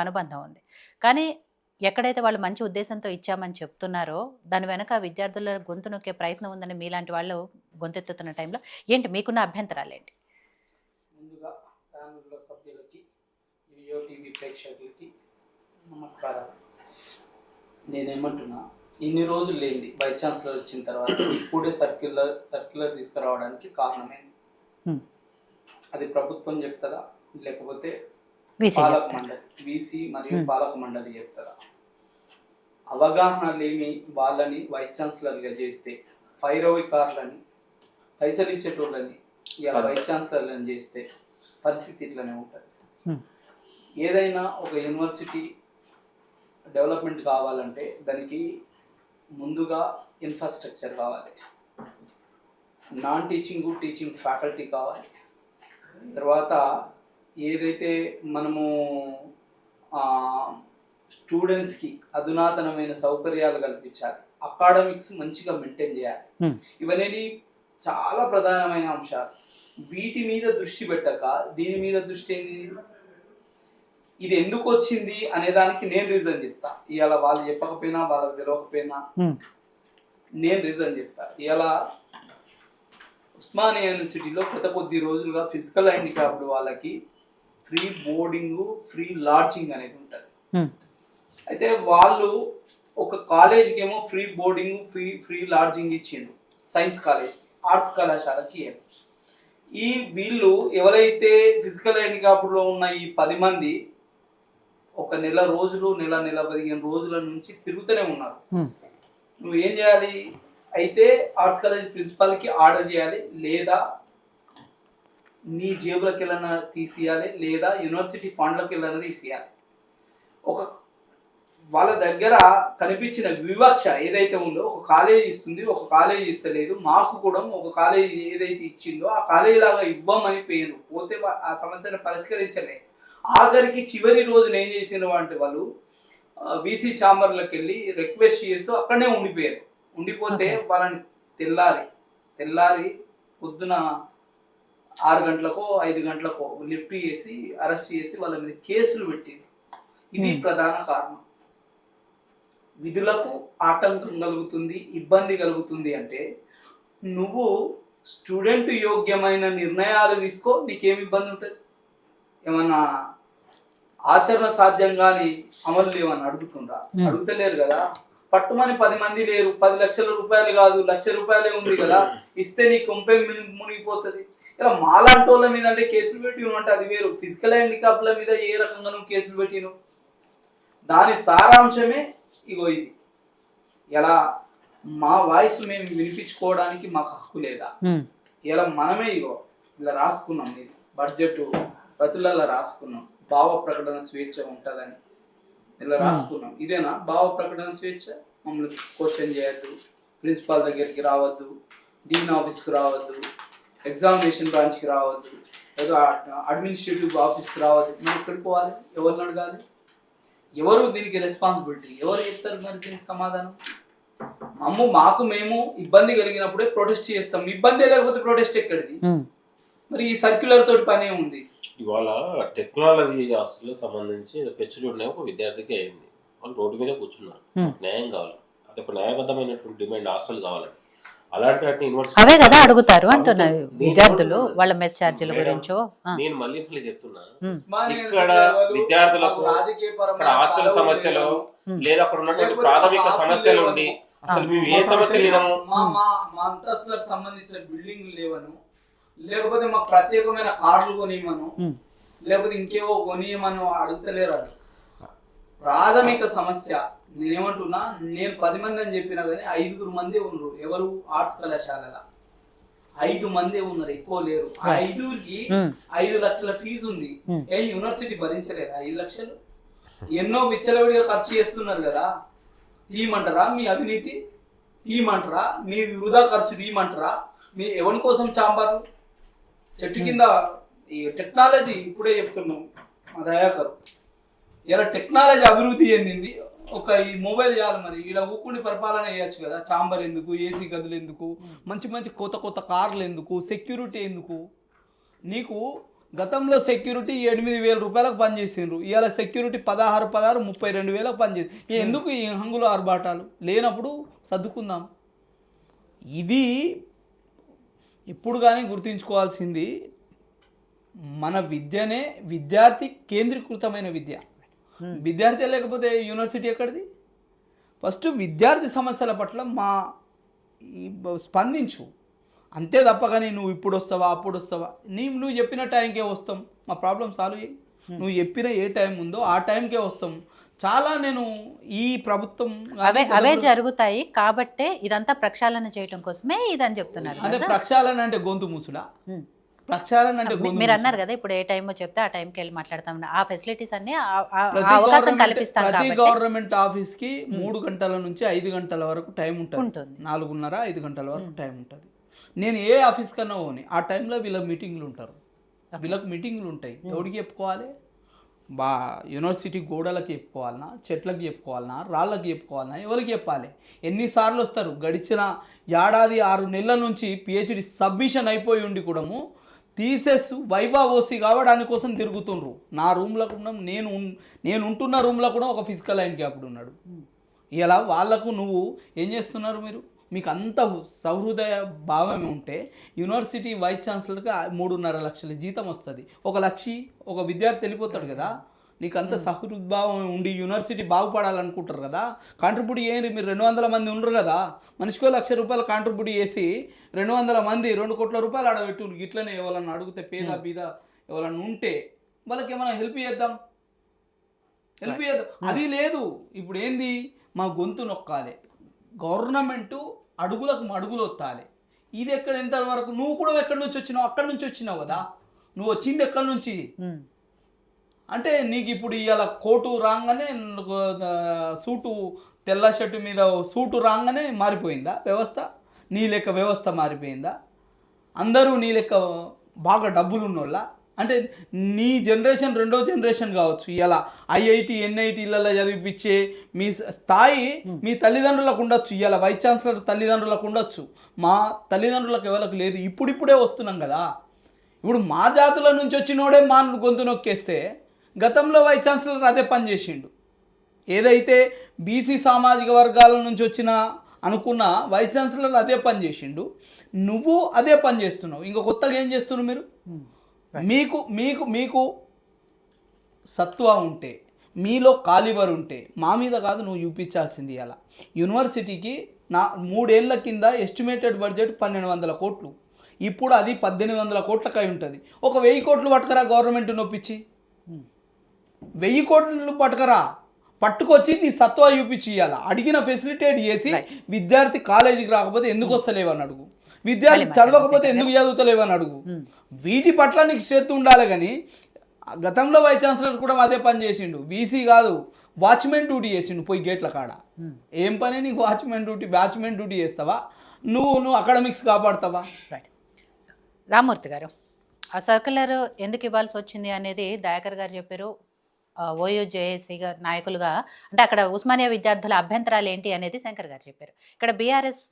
అనుబంధం ఉంది. కానీ ఎక్కడైతే వాళ్ళు మంచి ఉద్దేశంతో ఇచ్చామని చెప్తున్నారో, దాని వెనక విద్యార్థుల గొంతు నొక్కే ప్రయత్నం ఉందని మీలాంటి వాళ్ళు గొంతెత్తుతున్న టైంలో ఏంటి మీకున్న అభ్యంతరాలేంటి? ముందుగా ప్యానెల్‌లో సభ్యులకి, జియో టీవీ ప్రేక్షకులకి నమస్కారాలు. నేనేమంటున్నా, ఇన్ని రోజులు లేనిది వైస్ ఛాన్సలర్ వచ్చిన తర్వాత ఇప్పుడే సర్క్యులర్ తీసుకురావడానికి కారణమేంటి? అది ప్రభుత్వం చెప్తుందా, లేకపోతే పాలక మండలి వీసీ మరియు పాలక మండలి చెప్తుందా? అవగాహన లేని వాళ్ళని వైస్ ఛాన్సలర్గా చేస్తే, ఫైరవికారులని, పైసలు ఇచ్చేటోళ్ళని ఇలా వైస్ ఛాన్సలర్లను చేస్తే పరిస్థితి ఇట్లనే ఉంటుంది. ఏదైనా ఒక యూనివర్సిటీ డెవలప్మెంట్ కావాలంటే దానికి ముందుగా ఇన్ఫ్రాస్ట్రక్చర్ కావాలి, నాన్ టీచింగ్ ఫ్యాకల్టీ కావాలి, తర్వాత ఏదైతే మనము స్టూడెంట్స్కి అధునాతనమైన సౌకర్యాలు కల్పించాలి, అకాడమిక్స్ మంచిగా మెయింటైన్ చేయాలి. ఇవన్నీ చాలా ప్రధానమైన అంశాలు. వీటి మీద దృష్టి పెట్టక దీని మీద దృష్టి ఏంది? ఇది ఎందుకు వచ్చింది అనే దానికి నేను రీజన్ చెప్తా. ఇవాళ వాళ్ళు చెప్పకపోయినా, వాళ్ళకి తెలియకపోయినా నేను రీజన్ చెప్తా. ఇవాళ ఉస్మానియా యూనివర్సిటీలో గత కొద్ది రోజులుగా ఫిజికల్ హ్యాండిక్యాప్డ్ వాళ్ళకి ఫ్రీ బోర్డింగ్, ఫ్రీ లాడ్జింగ్ అనేది ఉంటుంది. అయితే వాళ్ళు ఒక కాలేజ్కి ఏమో ఫ్రీ బోర్డింగ్, ఫ్రీ లాడ్జింగ్ ఇచ్చిండ్రు, సైన్స్ కాలేజ్, ఆర్ట్స్ కళాశాలకి. ఈ వీళ్ళు ఎవరైతే ఫిజికల్ హ్యాండిక్యాప్డ్లో ఉన్న ఈ 10 మంది ఒక నెల 15 రోజుల నుంచి తిరుగుతూనే ఉన్నారు. నువ్వు ఏం చేయాలి? అయితే ఆర్ట్స్ కాలేజ్ ప్రిన్సిపాల్కి ఆర్డర్ చేయాలి, లేదా నీ జేబులకు వెళ్ళినా తీసేయాలి, లేదా యూనివర్సిటీ ఫండ్లకు వెళ్ళినా తీసేయాలి. ఒక వాళ్ళ దగ్గర కనిపించిన వివక్ష ఏదైతే ఉందో, ఒక కాలేజీ ఇస్తుంది, ఒక కాలేజీ ఇస్తలేదు, మాకు కూడా ఒక కాలేజీ ఏదైతే ఇచ్చిందో ఆ కాలేజీ లాగా ఇవ్వమని పోతే ఆ సమస్యను పరిష్కరించలే. ఆఖరికి చివరి రోజున ఏం చేసిన అంటే వాళ్ళు వీసీ ఛాంబర్లకు వెళ్ళి రిక్వెస్ట్ చేస్తూ అక్కడనే ఉండిపోతే వాళ్ళని తెల్లారి పొద్దున 6 గంటలకో 5 గంటలకో లిఫ్ట్ చేసి అరెస్ట్ చేసి వాళ్ళ మీద కేసులు పెట్టింది. ఇది ప్రధాన కారణం. విధులకు ఆటంకం కలుగుతుంది, ఇబ్బంది కలుగుతుంది అంటే నువ్వు స్టూడెంట్ యోగ్యమైన నిర్ణయాలు తీసుకో, నీకేమి ఇబ్బంది ఉంటుంది? ఏమన్నా ఆచరణ సాధ్యంగాని అమలు లేవని అడుగుతలేరు కదా. పట్టుమని 10 మంది లేరు, 10 లక్షల రూపాయలు కాదు, 1,00,000 రూపాయలే ఉంది కదా, ఇస్తే నీ కొంపె మునిగిపోతుంది. ఇలా మాలాంటి వాళ్ళ మీద అంటే కేసులు పెట్టిను అంటే అది వేరు. ఫిజికల్ హ్యాండిక్యాప్ల మీద ఏ రకంగా నువ్వు కేసులు పెట్టిను? దాని సారాంశమే ఇగో ఇది. ఇలా మా వాయిస్ మేము వినిపించుకోవడానికి మాకు హక్కు లేదా? ఇలా మనమే ఇగో ఇలా రాసుకున్నాం, ఇది బడ్జెట్ ప్రతులలో రాసుకున్నాం, భావ ప్రకటన స్వేచ్ఛ ఉంటుందని ఇలా రాసుకున్నాం. ఇదేనా భావ ప్రకటన స్వేచ్ఛ? మమ్మల్ని క్వశ్చన్ చేయొద్దు, ప్రిన్సిపాల్ దగ్గరికి రావద్దు, డీన్ ఆఫీస్కి రావద్దు, ఎగ్జామినేషన్ బ్రాంచ్కి రావద్దు, ఏదో అడ్మినిస్ట్రేటివ్ ఆఫీస్కి రావద్దు. మనం ఎక్కడికి పోవాలి? ఎవరిని అడగాలి? ఎవరు దీనికి రెస్పాన్సిబిలిటీ? ఎవరు చెప్తారు మరి దీనికి సమాధానం? మేము ఇబ్బంది కలిగినప్పుడే ప్రొటెస్ట్ చేస్తాం. ఇబ్బంది లేకపోతే ప్రొటెస్ట్ ఎక్కడిది? మరి ఈ సర్క్యులర్ తోటి పనే ఉంది. ఇవాళ టెక్నాలజీ హాస్టల్ సంబంధించి పెచ్చులు ఉన్నాయి, ఒక విద్యార్థికి అయింది. వాళ్ళు రోడ్డు మీద కూర్చున్నారు, న్యాయం కావాలి, అది ఒక న్యాయబద్ధమైనటువంటి డిమాండ్, హాస్టల్ కావాలని. అలాంటి అవే కదా అడుగుతారు అంటున్నారు విద్యార్థులు, వాళ్ళ మెస్ ఛార్జీల గురించో. నేను మళ్ళీ చెప్తున్నా, ఇక్కడ విద్యార్థులకు అక్కడ హాస్టల్ సమస్యలు లేదా అక్కడ ఉన్నటువంటి ప్రాథమిక సమస్యలు ఉండి అసలు మేము ఏ సమస్యలు వినము, మా అంతస్తులకు సంబంధించిన బిల్డింగ్లు లేవను, లేకపోతే మాకు ప్రత్యేకమైన కార్డులు కొనియమను, లేకపోతే ఇంకేవో కొనియమను అడుగుతలేరు. అది ప్రాథమిక సమస్య. నేనేమంటున్నా, నేను 10 మంది అని చెప్పినా కానీ 5 మంది ఉన్నారు. ఎవరు? ఆర్ట్స్ కళాశాల 5 మంది ఉన్నారు, ఎక్కువ లేరు. 5కి 5 లక్షల ఫీజు ఉంది. ఏం యూనివర్సిటీ భరించలేదా 5 లక్షలు? ఎన్నో విచ్చలవిడిగా ఖర్చు చేస్తున్నారు కదా. తీయమంటారా మీ అవినీతి? తీయమంటారా మీ వృధా ఖర్చు? తీయమంటారా మీ ఎవరి కోసం చాంబారు? చెట్టు కింద ఈ టెక్నాలజీ ఇప్పుడే చెప్తున్నాం మా దయాకర్, ఇలా టెక్నాలజీ అభివృద్ధి చెందింది. ఒక ఈ మొబైల్ చాలు, మరి ఇలా ఊక్కుని పరిపాలన చేయొచ్చు కదా. చాంబర్ ఎందుకు? ఏసీ గదులు ఎందుకు? మంచి కొత్త కార్లు ఎందుకు? సెక్యూరిటీ ఎందుకు? నీకు గతంలో సెక్యూరిటీ 8,000 రూపాయలకు పనిచేసిండ్రు, ఇవాళ సెక్యూరిటీ 16 32,000 పనిచేసి ఎందుకు ఈ హంగులు ఆర్భాటాలు లేనప్పుడు సర్దుకుందాం. ఇది ఇప్పుడు కానీ గుర్తుంచుకోవాల్సింది, మన విద్యనే విద్యార్థి కేంద్రీకృతమైన విద్య. విద్యార్థి లేకపోతే యూనివర్సిటీ ఎక్కడిది? ఫస్ట్ విద్యార్థి సమస్యల పట్ల స్పందించు, అంతే తప్ప కానీ నువ్వు ఇప్పుడు వస్తావా అప్పుడు వస్తావా, నువ్వు చెప్పిన టైంకే వస్తాం, మా ప్రాబ్లం సాల్వ్ చేయి, నువ్వు చెప్పిన ఏ టైం ఉందో ఆ టైంకే వస్తాం. చాలా నేను ఈ ప్రభుత్వం అవే జరుగుతాయి కాబట్టే ఇదంతా ప్రక్షాళన చేయడం కోసమే ఇదని చెప్తున్నారు అంటే ప్రక్షాళన అంటే గొంతు మూసుడా, ప్రక్షాళన అంటే మీరు అన్నారు కదా ఇప్పుడు ఏ టైమో చెప్తే ఆ టైంకి వెళ్ళి మాట్లాడతాం, ఆ ఫెసిలిటీస్ అన్ని అవకాశం కల్పిస్తాం. ప్రతి గవర్నమెంట్ ఆఫీస్ కి 3 గంటల నుంచి 5 గంటల వరకు టైం ఉంటుంది, 4:30-5 గంటల వరకు టైం ఉంటుంది. నేను ఏ ఆఫీస్ కన్నా పోని ఆ టైంలో వీళ్ళ మీటింగ్లు ఉంటారు, వీళ్ళకి మీటింగ్లు ఉంటాయి. ఎవరికి చెప్పుకోవాలి? యూనివర్సిటీ గోడలకు చెప్పుకోవాలన్నా, చెట్లకు చెప్పుకోవాలన్నా, రాళ్ళకి చెప్పుకోవాలన్నా, ఎవరికి చెప్పాలి? ఎన్నిసార్లు వస్తారు? గడిచిన 1.5-6 నెలల నుంచి పిహెచ్డి సబ్మిషన్ అయిపోయి ఉండి కూడాము థీసిస్ వైవా ఓసి కావడానికి కోసం తిరుగుతుండ్రు. నా రూమ్లో కూడా నేను ఉంటున్న రూమ్లో కూడా ఒక ఫిజికల్ హ్యాండిక్యాప్డ్ ఉన్నాడు. ఇలా వాళ్ళకు నువ్వు ఏం చేస్తున్నారు? మీకు అంత సహృదయ భావం ఉంటే యూనివర్సిటీ వైస్ ఛాన్సలర్కి 3.5 లక్షల జీతం వస్తుంది, 1 లక్ష ఒక విద్యార్థి వెళ్ళిపోతాడు కదా. నీకు అంత సహృద్భావం ఉండి యూనివర్సిటీ బాగుపడాలనుకుంటారు కదా, కాంట్రిబ్యూట్ చేయండి. మీరు 200 మంది ఉండరు కదా, మనిషికో ₹1,00,000 కాంట్రిబ్యూట్ చేసి 200 మంది 2 కోట్ల రూపాయలు ఆడబెట్టు. ఇట్లనే ఎవరన్నా అడిగితే పేద ఎవరన్నా ఉంటే వాళ్ళకి ఏమైనా హెల్ప్ చేద్దాం. అది లేదు. ఇప్పుడు ఏంది? మా గొంతు నొక్కాలి, గవర్నమెంటు అడుగులకు అడుగులు వత్తాలి. ఇది ఎంతవరకు? నువ్వు కూడా ఎక్కడి నుంచి వచ్చినావు? అక్కడి నుంచి వచ్చినావు కదా. నువ్వు వచ్చింది ఎక్కడి నుంచి అంటే నీకు ఇప్పుడు ఇవాళ కోటు రాగానే సూటు, తెల్ల షర్టు మీద సూటు రాగానే మారిపోయిందా వ్యవస్థ? నీ లెక్క వ్యవస్థ మారిపోయిందా? అందరూ నీ లెక్క బాగా డబ్బులు ఉన్నోళ్ళ? అంటే నీ జనరేషన్ 2వ జనరేషన్ కావచ్చు. ఇలా ఐఐటి ఎన్ఐటీలలో చదివిపించే మీ స్థాయి మీ తల్లిదండ్రులకు ఉండొచ్చు, ఇలా వైస్ ఛాన్సలర్ తల్లిదండ్రులకు ఉండొచ్చు. మా తల్లిదండ్రులకు ఎవరికి లేదు. ఇప్పుడిప్పుడే వస్తున్నాం కదా. ఇప్పుడు మా జాతుల నుంచి వచ్చినోడే మా గొంతు నొక్కేస్తే గతంలో వైస్ ఛాన్సలర్ అదే పని చేసిండు. ఏదైతే బీసీ సామాజిక వర్గాల నుంచి వచ్చిన అనుకున్న వైస్ ఛాన్సలర్ అదే పని చేసిండు, నువ్వు అదే పని చేస్తున్నావు. ఇంకా కొత్తగా ఏం చేస్తున్నావు మీరు? మీకు మీకు మీకు సత్వ ఉంటే, మీలో కాలిబర్ ఉంటే మా మీద కాదు నువ్వు చూపించాల్సింది. అలా యూనివర్సిటీకి 3 ఏళ్ల కింద ఎస్టిమేటెడ్ బడ్జెట్ 1,200 కోట్లు, ఇప్పుడు అది 1,800 కోట్లకై ఉంటుంది. ఒక 1000 కోట్లు పట్టుకరా గవర్నమెంట్ నొప్పించి, 1000 కోట్లు పట్టుకొచ్చి నీ సత్వా చూపించి ఇవ్వాలి. అడిగిన ఫెసిలిటేట్ చేసి విద్యార్థి కాలేజీకి రాకపోతే ఎందుకు వస్తలేవని అడుగు, విద్యార్థి చదవకపోతే ఎందుకు చదువుతలేవని అడుగు. వీటి పట్ల నీకు శ్రద్ధ ఉండాలి. కానీ గతంలో వైస్ ఛాన్సలర్ కూడా అదే పని చేసిండు. బీసీ కాదు, వాచ్మెన్ డ్యూటీ చేసిండు పోయి గేట్ల కాడ. ఏం పని నీకు వాచ్మెన్ డ్యూటీ చేస్తావా? నువ్వు అకాడమిక్స్ కాపాడుతావా? రైట్. రామ్మూర్తి గారు, ఆ సర్క్యులర్ ఎందుకు ఇవ్వాల్సి వచ్చింది అనేది దయాకర్ గారు చెప్పారు. ఓయూజేఏసీ నాయకులుగా అంటే అక్కడ ఉస్మానియా విద్యార్థుల అభ్యంతరాలు ఏంటి అనేది శంకర్ గారు చెప్పారు. ఇక్కడ బీఆర్ఎస్